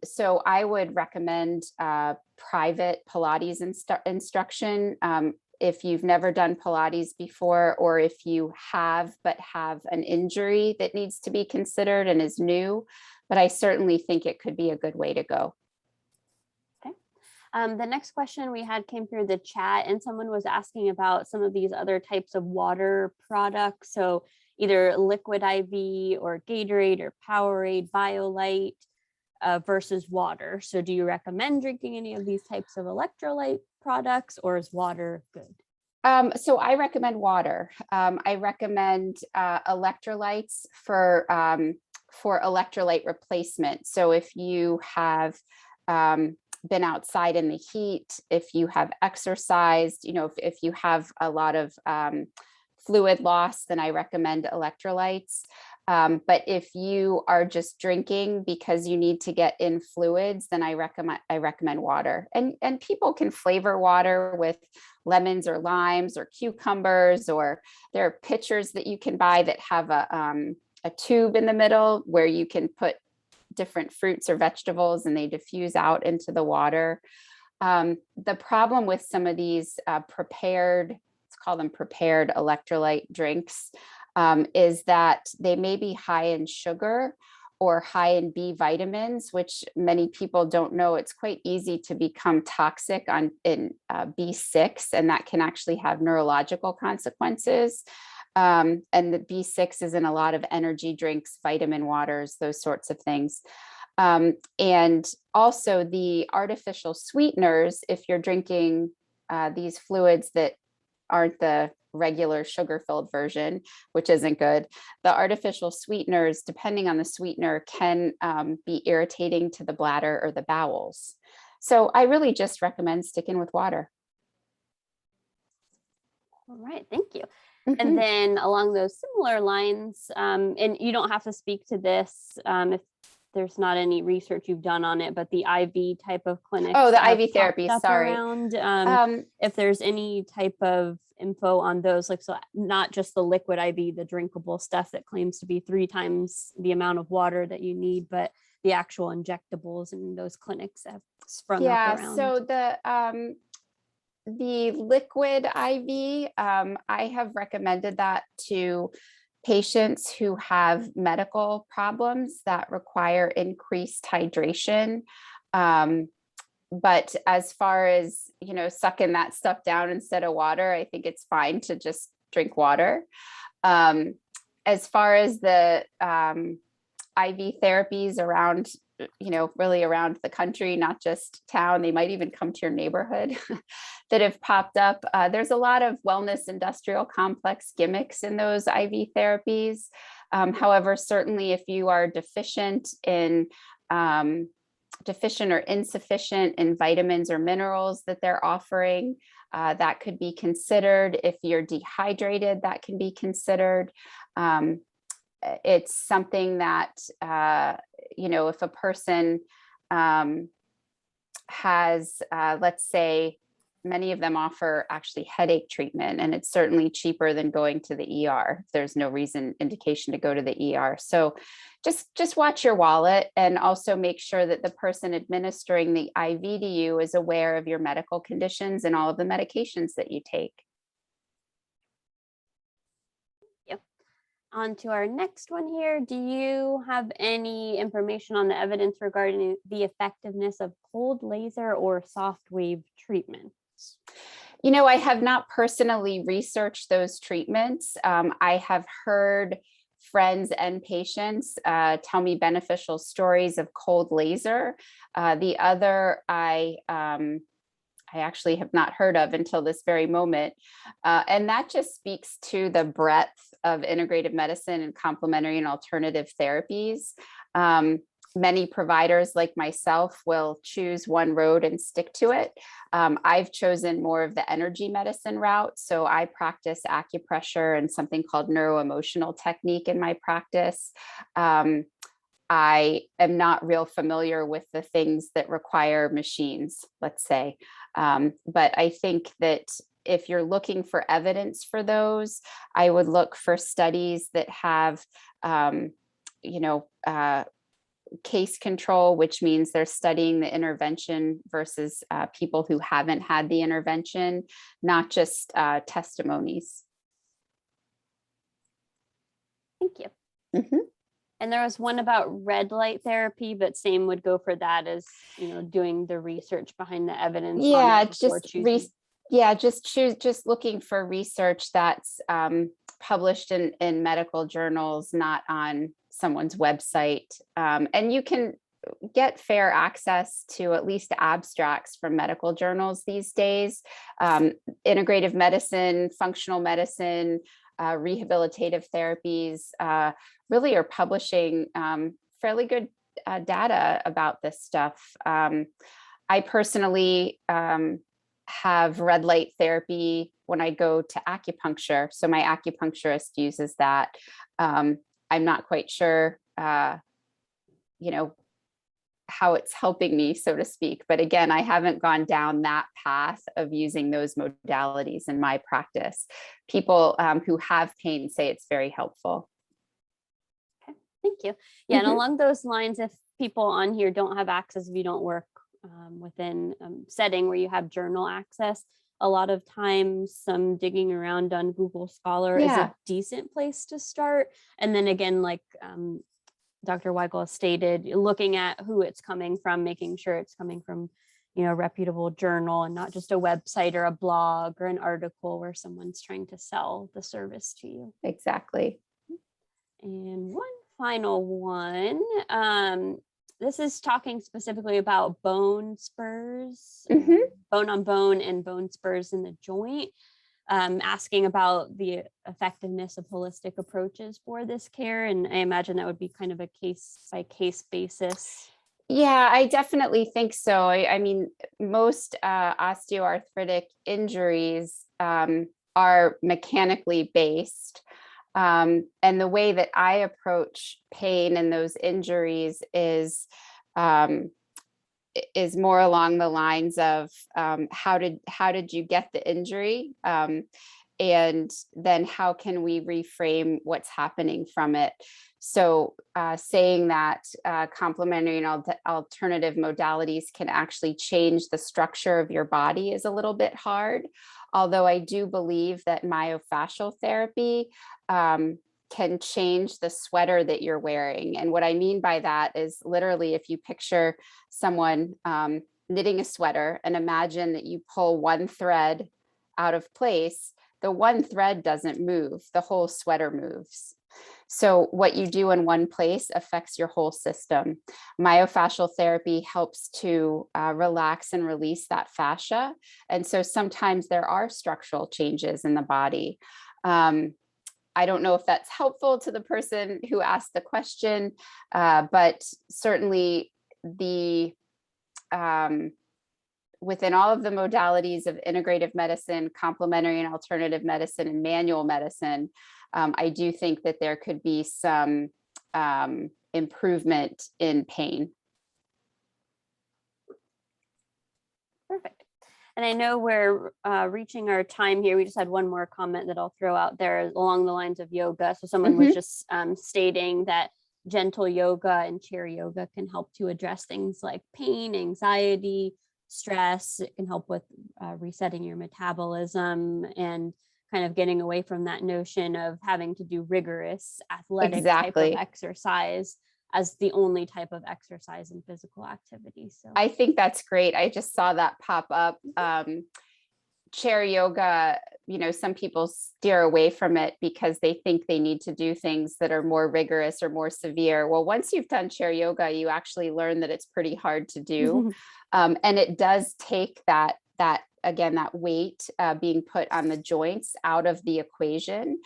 So I would recommend private Pilates instruction. If you've never done Pilates before, or if you have, but have an injury that needs to be considered and is new, but I certainly think it could be a good way to go. Okay. The next question we had came through the chat, and someone was asking about some of these other types of water products. So either liquid IV or Gatorade or Powerade, BioLite versus water. So do you recommend drinking any of these types of electrolyte products, or is water good? So I recommend water. I recommend electrolytes for electrolyte replacement. So if you have been outside in the heat, if you have exercised, if you have a lot of fluid loss, then I recommend electrolytes. But if you are just drinking because you need to get in fluids, then I recommend water. And people can flavor water with lemons or limes or cucumbers, or there are pitchers that you can buy that have a tube in the middle where you can put different fruits or vegetables and they diffuse out into the water. The problem with some of these prepared, let's call them prepared electrolyte drinks, is that they may be high in sugar or high in B vitamins, which many people don't know. It's quite easy to become toxic in B6, and that can actually have neurological consequences. And the B6 is in a lot of energy drinks, vitamin waters, those sorts of things. And also the artificial sweeteners, if you're drinking these fluids that aren't the regular sugar-filled version, which isn't good. The artificial sweeteners, depending on the sweetener, can be irritating to the bladder or the bowels. So I really just recommend sticking with water. All right, thank you. And then along those similar lines, and you don't have to speak to this if there's not any research you've done on it, but the IV type of clinics. Oh, the IV therapy, sorry. Around, if there's any type of info on those, like, so not just the liquid IV, the drinkable stuff that claims to be 3 times the amount of water that you need, but the actual injectables and those clinics have sprung up around. So the liquid IV, I have recommended that to patients who have medical problems that require increased hydration. But as far as, sucking that stuff down instead of water, I think it's fine to just drink water. As far as the IV therapies around, really around the country, not just town, they might even come to your neighborhood that have popped up. There's a lot of wellness industrial complex gimmicks in those IV therapies. However, certainly if you are deficient or insufficient in vitamins or minerals that they're offering, that could be considered. If you're dehydrated, that can be considered. It's something that, if a person has, let's say, many of them offer actually headache treatment, and it's certainly cheaper than going to the ER. There's no indication to go to the ER. So just watch your wallet, and also make sure that the person administering the IV to you is aware of your medical conditions and all of the medications that you take. On to our next one here. Do you have any information on the evidence regarding the effectiveness of cold laser or soft wave treatments? I have not personally researched those treatments. I have heard friends and patients tell me beneficial stories of cold laser. The other I actually have not heard of until this very moment. And that just speaks to the breadth of integrative medicine and complementary and alternative therapies. Many providers like myself will choose one road and stick to it. I've chosen more of the energy medicine route. So I practice acupressure and something called neuroemotional technique in my practice. I am not real familiar with the things that require machines, let's say. But I think that if you're looking for evidence for those, I would look for studies that have, case control, which means they're studying the intervention versus people who haven't had the intervention, not just testimonies. Thank you. Mm-hmm. And there was one about red light therapy, but same would go for that as, doing the research behind the evidence. Yeah, on it before choosing. just looking for research that's published in medical journals, not on someone's website. And you can get fair access to at least abstracts from medical journals these days. Integrative medicine, functional medicine, rehabilitative therapies really are publishing fairly good data about this stuff. I personally have red light therapy when I go to acupuncture. So my acupuncturist uses that. I'm not quite sure, how it's helping me, so to speak. But again, I haven't gone down that path of using those modalities in my practice. People who have pain say it's very helpful. Okay, thank you. Yeah, Mm-hmm. and along those lines, if people on here don't have access, if you don't work within a setting where you have journal access, a lot of times some digging around on Google Scholar is a decent place to start. And then again, like Dr. Weigel stated, looking at who it's coming from, making sure it's coming from, a reputable journal and not just a website or a blog or an article where someone's trying to sell the service to you. Exactly. And one final one. This is talking specifically about bone spurs, Mm-hmm. bone on bone and bone spurs in the joint, asking about the effectiveness of holistic approaches for this care. And I imagine that would be kind of a case by case basis. Yeah, I definitely think so. I mean, most osteoarthritic injuries are mechanically based. And the way that I approach pain and those injuries is more along the lines of how did you get the injury, and then how can we reframe what's happening from it. So saying that complementary and alternative modalities can actually change the structure of your body is a little bit hard. Although I do believe that myofascial therapy can change the sweater that you're wearing. And what I mean by that is literally if you picture someone knitting a sweater and imagine that you pull one thread out of place, the one thread doesn't move, the whole sweater moves. So what you do in one place affects your whole system. Myofascial therapy helps to relax and release that fascia. And so sometimes there are structural changes in the body. I don't know if that's helpful to the person who asked the question, but certainly within all of the modalities of integrative medicine, complementary and alternative medicine, and manual medicine, I do think that there could be some improvement in pain. Perfect. And I know we're reaching our time here. We just had one more comment that I'll throw out there along the lines of yoga. So someone was just stating that gentle yoga and chair yoga can help to address things like pain, anxiety, stress. It can help with resetting your metabolism and kind of getting away from that notion of having to do rigorous athletic type of exercise as the only type of exercise and physical activity. So I think that's great. I just saw that pop up. Chair yoga, some people steer away from it because they think they need to do things that are more rigorous or more severe. Well, once you've done chair yoga, you actually learn that it's pretty hard to do. And it does take that weight being put on the joints out of the equation,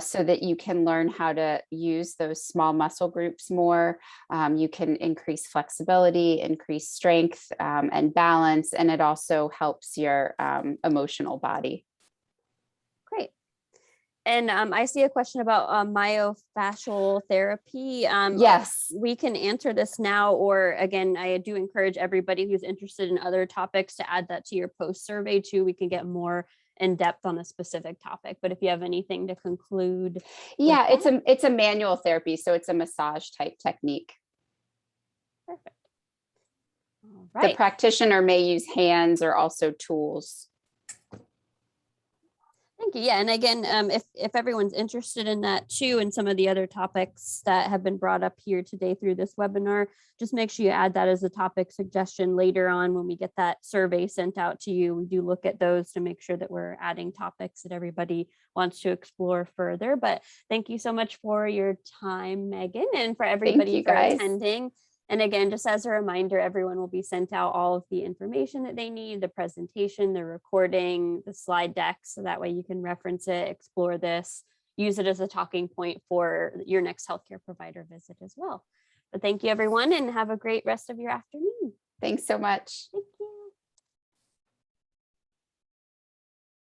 so that you can learn how to use those small muscle groups more. You can increase flexibility, increase strength, and balance, and it also helps your emotional body. Great. And I see a question about myofascial therapy. Yes. We can answer this now, or again, I do encourage everybody who's interested in other topics to add that to your post survey too. We can get more in depth on a specific topic. But if you have anything to conclude. Yeah, it's a manual therapy, so it's a massage type technique. Perfect. All right. The practitioner may use hands or also tools. Thank you. Yeah. And again, if everyone's interested in that too, and some of the other topics that have been brought up here today through this webinar, just make sure you add that as a topic suggestion later on when we get that survey sent out to you. We do look at those to make sure that we're adding topics that everybody wants to explore further. But thank you so much for your time, Megan, and for everybody for attending. And again, just as a reminder, everyone will be sent out all of the information that they need, the presentation, the recording, the slide deck, so that way you can reference it, explore this, use it as a talking point for your next healthcare provider visit as well. But thank you, everyone, and have a great rest of your afternoon. Thanks so much. Thank you.